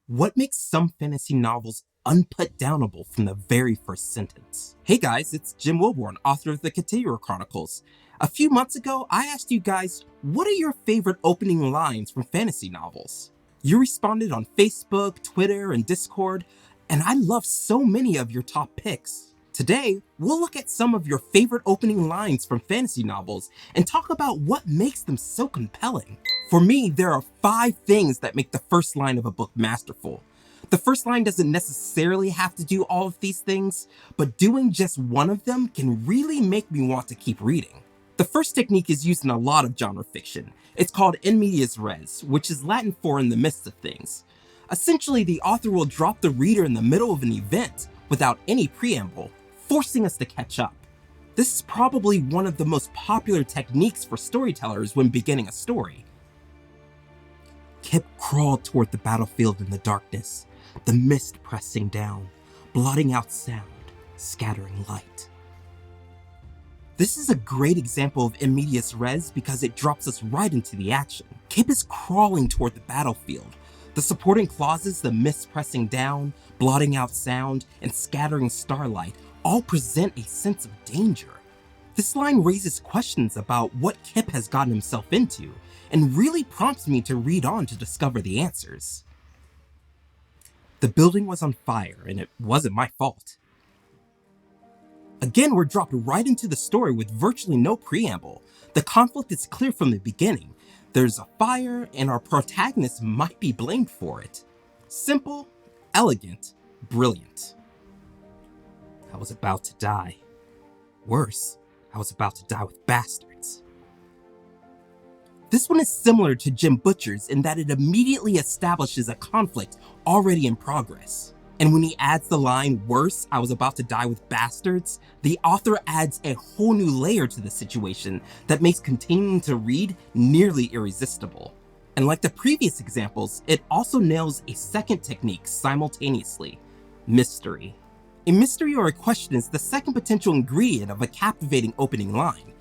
What makes some fantasy novels unputdownable from the very first sentence? Hey guys, it's Jim Wilbourne, author of the Continuer Chronicles. A few months ago, I asked you guys, what are your favorite opening lines from fantasy novels? You responded on Facebook, Twitter, and Discord, and I love so many of your top picks. Today, we'll look at some of your favorite opening lines from fantasy novels and talk about what makes them so compelling. For me, there are 5 things that make the first line of a book masterful. The first line doesn't necessarily have to do all of these things, but doing just one of them can really make me want to keep reading. The first technique is used in a lot of genre fiction. It's called in medias res, which is Latin for in the midst of things. Essentially, the author will drop the reader in the middle of an event without any preamble, forcing us to catch up. This is probably one of the most popular techniques for storytellers when beginning a story. Kip crawled toward the battlefield in the darkness, the mist pressing down, blotting out sound, scattering light. This is a great example of in medias res because it drops us right into the action. Kip is crawling toward the battlefield. The supporting clauses, the mist pressing down, blotting out sound, and scattering starlight all present a sense of danger. This line raises questions about what Kip has gotten himself into, and really prompts me to read on to discover the answers. The building was on fire, and it wasn't my fault. Again, we're dropped right into the story with virtually no preamble. The conflict is clear from the beginning. There's a fire, and our protagonist might be blamed for it. Simple, elegant, brilliant. I was about to die. Worse, I was about to die with bastards. This one is similar to Jim Butcher's in that it immediately establishes a conflict already in progress. And when he adds the line, worse, I was about to die with bastards, the author adds a whole new layer to the situation that makes continuing to read nearly irresistible. And like the previous examples, it also nails a second technique simultaneously: mystery. A mystery or a question is the second potential ingredient of a captivating opening line.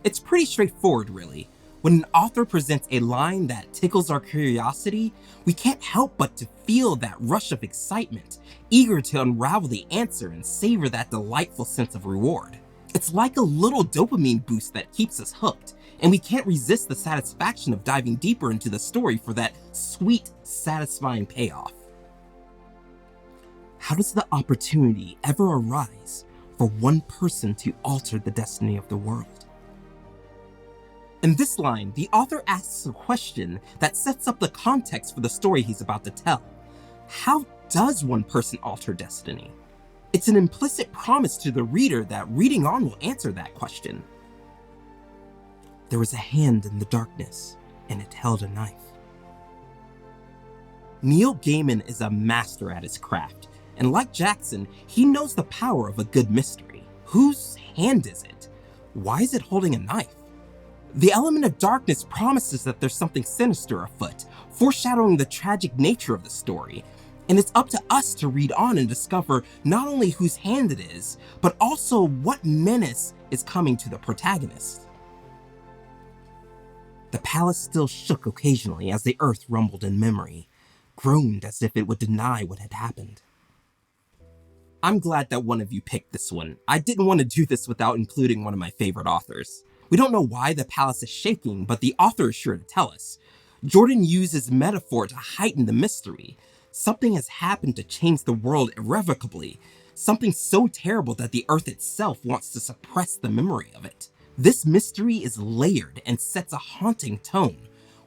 It's pretty straightforward, really. When an author presents a line that tickles our curiosity, we can't help but to feel that rush of excitement, eager to unravel the answer and savor that delightful sense of reward. It's like a little dopamine boost that keeps us hooked, and we can't resist the satisfaction of diving deeper into the story for that sweet, satisfying payoff. How does the opportunity ever arise for one person to alter the destiny of the world? In this line, the author asks a question that sets up the context for the story he's about to tell. How does one person alter destiny? It's an implicit promise to the reader that reading on will answer that question. There was a hand in the darkness, and it held a knife. Neil Gaiman is a master at his craft, and like Jackson, he knows the power of a good mystery. Whose hand is it? Why is it holding a knife? The element of darkness promises that there's something sinister afoot, foreshadowing the tragic nature of the story, and it's up to us to read on and discover not only whose hand it is, but also what menace is coming to the protagonist. The palace still shook occasionally as the earth rumbled in memory, groaned as if it would deny what had happened. I'm glad that one of you picked this one. I didn't want to do this without including one of my favorite authors. We don't know why the palace is shaking, but the author is sure to tell us. Jordan uses metaphor to heighten the mystery. Something has happened to change the world irrevocably, something so terrible that the earth itself wants to suppress the memory of it. This mystery is layered and sets a haunting tone,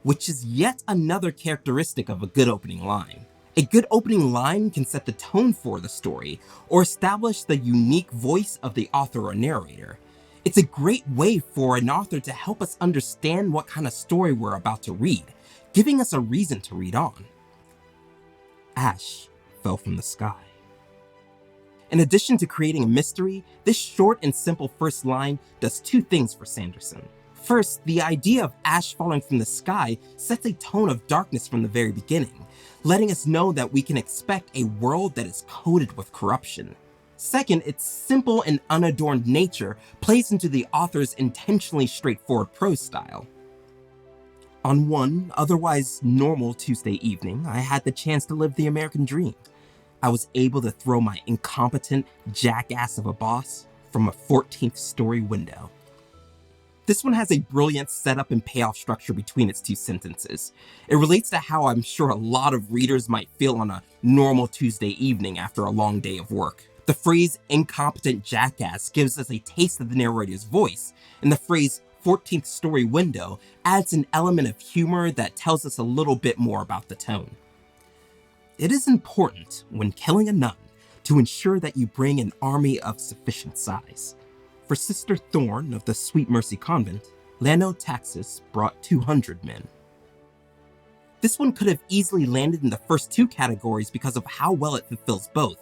which is yet another characteristic of a good opening line. A good opening line can set the tone for the story, or establish the unique voice of the author or narrator. It's a great way for an author to help us understand what kind of story we're about to read, giving us a reason to read on. Ash fell from the sky. In addition to creating a mystery, this short and simple first line does 2 things for Sanderson. First, the idea of ash falling from the sky sets a tone of darkness from the very beginning, letting us know that we can expect a world that is coated with corruption. Second, its simple and unadorned nature plays into the author's intentionally straightforward prose style. On one otherwise normal Tuesday evening, I had the chance to live the American dream. I was able to throw my incompetent jackass of a boss from a 14th story window. This one has a brilliant setup and payoff structure between its two sentences. It relates to how I'm sure a lot of readers might feel on a normal Tuesday evening after a long day of work. The phrase incompetent jackass gives us a taste of the narrator's voice, and the phrase 14th story window adds an element of humor that tells us a little bit more about the tone. It is important, when killing a nun, to ensure that you bring an army of sufficient size. For Sister Thorn of the Sweet Mercy Convent, Lano Taxis brought 200 men. This one could have easily landed in the first two categories because of how well it fulfills both,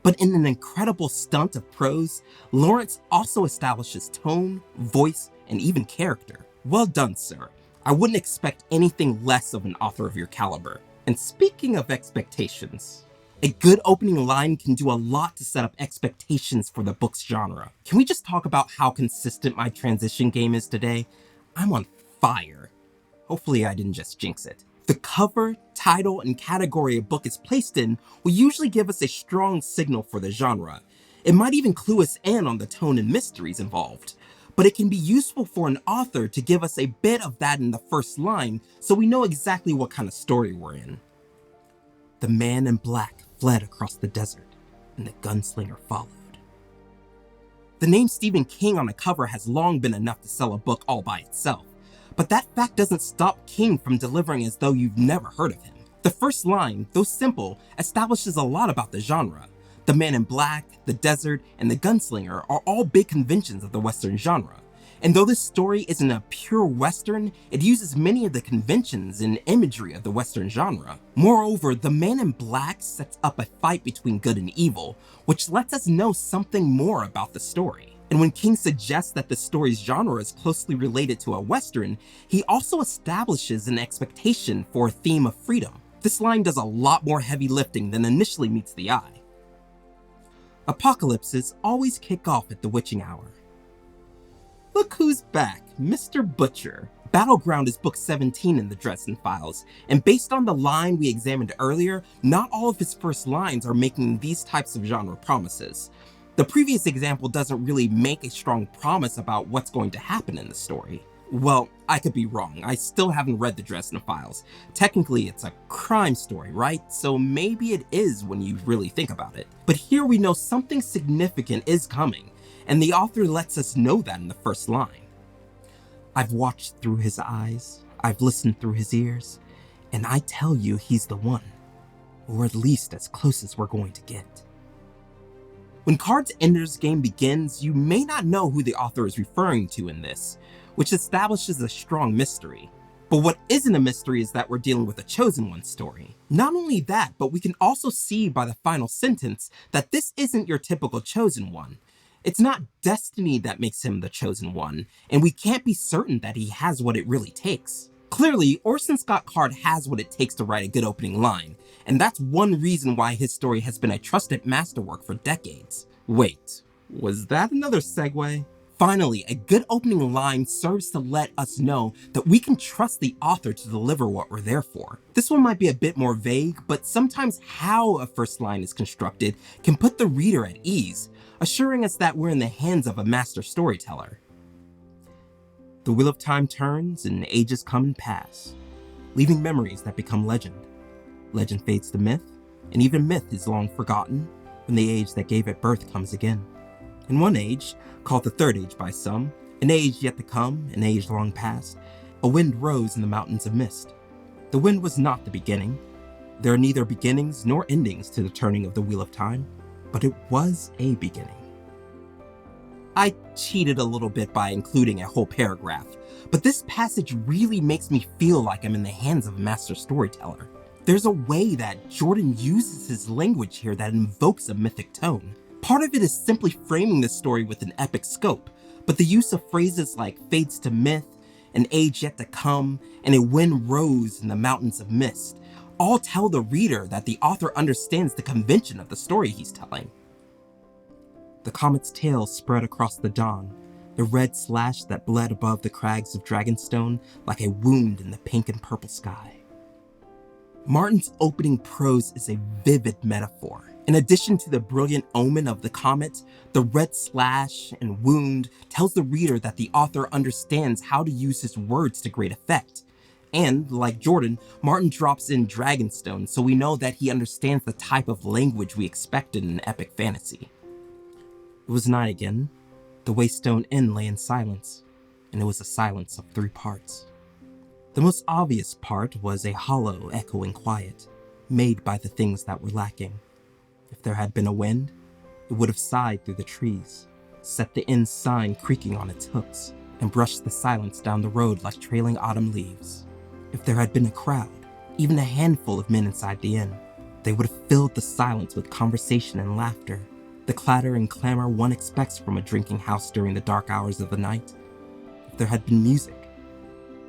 but in an incredible stunt of prose, Lawrence also establishes tone, voice, and even character. Well done, sir. I wouldn't expect anything less of an author of your caliber. And speaking of expectations, a good opening line can do a lot to set up expectations for the book's genre. Can we just talk about how consistent my transition game is today? I'm on fire. Hopefully I didn't just jinx it. The cover, title, and category a book is placed in will usually give us a strong signal for the genre. It might even clue us in on the tone and mysteries involved. But it can be useful for an author to give us a bit of that in the first line so we know exactly what kind of story we're in. The man in black fled across the desert, and the gunslinger followed. The name Stephen King on a cover has long been enough to sell a book all by itself, but that fact doesn't stop King from delivering as though you've never heard of him. The first line, though simple, establishes a lot about the genre. The man in black, the desert, and the gunslinger are all big conventions of the Western genre. And though this story isn't a pure Western, it uses many of the conventions and imagery of the Western genre. Moreover, the man in black sets up a fight between good and evil, which lets us know something more about the story. And when King suggests that the story's genre is closely related to a Western, he also establishes an expectation for a theme of freedom. This line does a lot more heavy lifting than initially meets the eye. Apocalypses always kick off at the witching hour. Look who's back, Mr. Butcher. Battleground is book 17 in the Dresden Files, and based on the line we examined earlier, not all of his first lines are making these types of genre promises. The previous example doesn't really make a strong promise about what's going to happen in the story. Well, I could be wrong. I still haven't read the Dresden Files. Technically, it's a crime story, right? So maybe it is when you really think about it. But here we know something significant is coming, and the author lets us know that in the first line. I've watched through his eyes, I've listened through his ears, and I tell you he's the one. Or at least as close as we're going to get. When Card's Ender's Game begins, you may not know who the author is referring to in this, which establishes a strong mystery. But what isn't a mystery is that we're dealing with a Chosen One story. Not only that, but we can also see by the final sentence that this isn't your typical Chosen One. It's not destiny that makes him the Chosen One, and we can't be certain that he has what it really takes. Clearly, Orson Scott Card has what it takes to write a good opening line, and that's one reason why his story has been a trusted masterwork for decades. Wait, was that another segue? Finally, a good opening line serves to let us know that we can trust the author to deliver what we're there for. This one might be a bit more vague, but sometimes how a first line is constructed can put the reader at ease, assuring us that we're in the hands of a master storyteller. The wheel of time turns and ages come and pass, leaving memories that become legend. Legend fades to myth, and even myth is long forgotten when the age that gave it birth comes again. In one age, called the Third Age by some, an age yet to come, an age long past, a wind rose in the mountains of mist. The wind was not the beginning. There are neither beginnings nor endings to the turning of the wheel of time, but it was a beginning. I cheated a little bit by including a whole paragraph, but this passage really makes me feel like I'm in the hands of a master storyteller. There's a way that Jordan uses his language here that invokes a mythic tone. Part of it is simply framing the story with an epic scope, but the use of phrases like fades to myth, an age yet to come, and a wind rose in the mountains of mist all tell the reader that the author understands the convention of the story he's telling. The comet's tail spread across the dawn, the red slash that bled above the crags of Dragonstone like a wound in the pink and purple sky. Martin's opening prose is a vivid metaphor. In addition to the brilliant omen of the comet, the red slash and wound tells the reader that the author understands how to use his words to great effect. And, like Jordan, Martin drops in Dragonstone, so we know that he understands the type of language we expected in epic fantasy. It was night again. The Waystone Inn lay in silence, and it was a silence of 3 parts. The most obvious part was a hollow, echoing quiet, made by the things that were lacking. If there had been a wind, it would have sighed through the trees, set the inn's sign creaking on its hooks, and brushed the silence down the road like trailing autumn leaves. If there had been a crowd, even a handful of men inside the inn, they would have filled the silence with conversation and laughter, the clatter and clamor one expects from a drinking house during the dark hours of the night. If there had been music.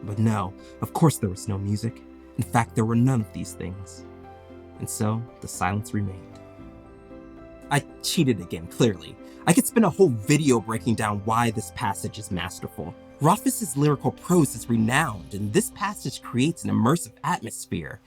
But no, of course there was no music. In fact, there were none of these things. And so, the silence remained. I cheated again, clearly. I could spend a whole video breaking down why this passage is masterful. Rothfuss's lyrical prose is renowned, and this passage creates an immersive atmosphere.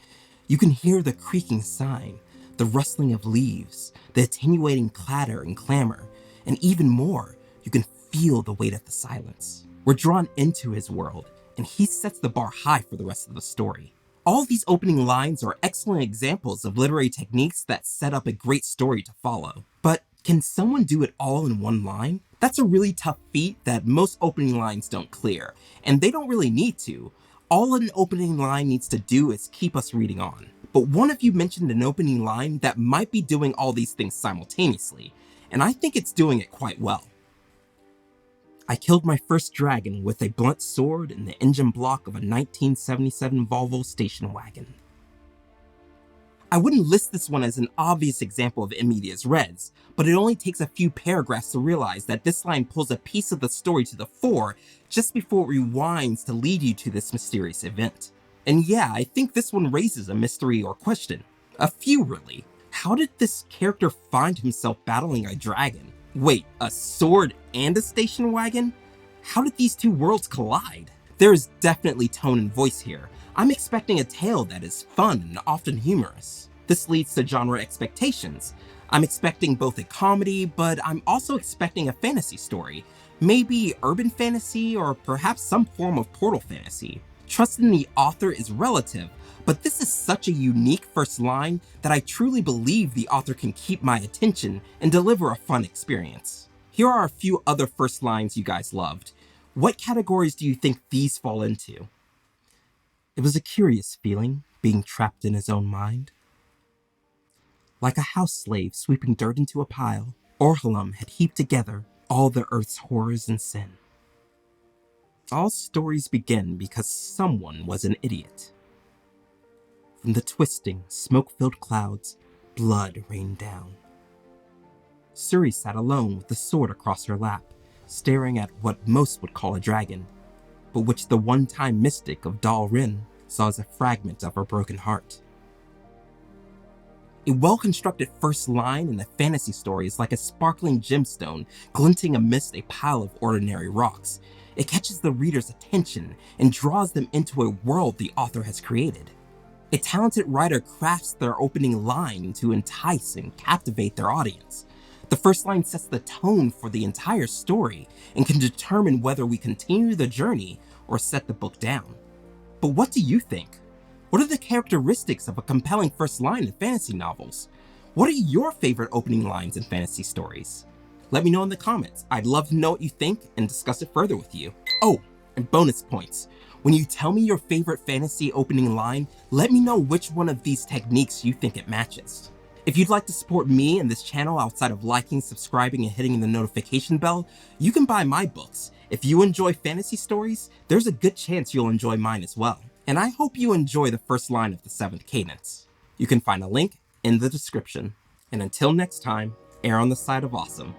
You can hear the creaking sign, the rustling of leaves, the attenuating clatter and clamor, and even more, you can feel the weight of the silence. We're drawn into his world, and he sets the bar high for the rest of the story. All these opening lines are excellent examples of literary techniques that set up a great story to follow. But can someone do it all in one line? That's a really tough feat that most opening lines don't clear, and they don't really need to. All an opening line needs to do is keep us reading on. But one of you mentioned an opening line that might be doing all these things simultaneously, and I think it's doing it quite well. I killed my first dragon with a blunt sword in the engine block of a 1977 Volvo station wagon. I wouldn't list this one as an obvious example of in medias res, but it only takes a few paragraphs to realize that this line pulls a piece of the story to the fore just before it rewinds to lead you to this mysterious event. And yeah, I think this one raises a mystery or question. A few, really. How did this character find himself battling a dragon? Wait, a sword and a station wagon? How did these two worlds collide? There is definitely tone and voice here. I'm expecting a tale that is fun and often humorous. This leads to genre expectations. I'm expecting both a comedy, but I'm also expecting a fantasy story. Maybe urban fantasy, or perhaps some form of portal fantasy. Trust in the author is relative, but this is such a unique first line that I truly believe the author can keep my attention and deliver a fun experience. Here are a few other first lines you guys loved. What categories do you think these fall into? It was a curious feeling, being trapped in his own mind. Like a house slave sweeping dirt into a pile, Orhalum had heaped together all the earth's horrors and sin. All stories begin because someone was an idiot. From the twisting, smoke-filled clouds, blood rained down. Suri sat alone with the sword across her lap, staring at what most would call a dragon, but which the one-time mystic of Dal Rin saw as a fragment of her broken heart. A well-constructed first line in a fantasy story is like a sparkling gemstone glinting amidst a pile of ordinary rocks. It catches the reader's attention and draws them into a world the author has created. A talented writer crafts their opening line to entice and captivate their audience. The first line sets the tone for the entire story and can determine whether we continue the journey or set the book down. But what do you think? What are the characteristics of a compelling first line in fantasy novels? What are your favorite opening lines in fantasy stories? Let me know in the comments. I'd love to know what you think and discuss it further with you. Oh, and bonus points. When you tell me your favorite fantasy opening line, let me know which one of these techniques you think it matches. If you'd like to support me and this channel outside of liking, subscribing, and hitting the notification bell, you can buy my books. If you enjoy fantasy stories, there's a good chance you'll enjoy mine as well. And I hope you enjoy the first line of the 7th Cadence. You can find a link in the description. And until next time, err on the side of awesome.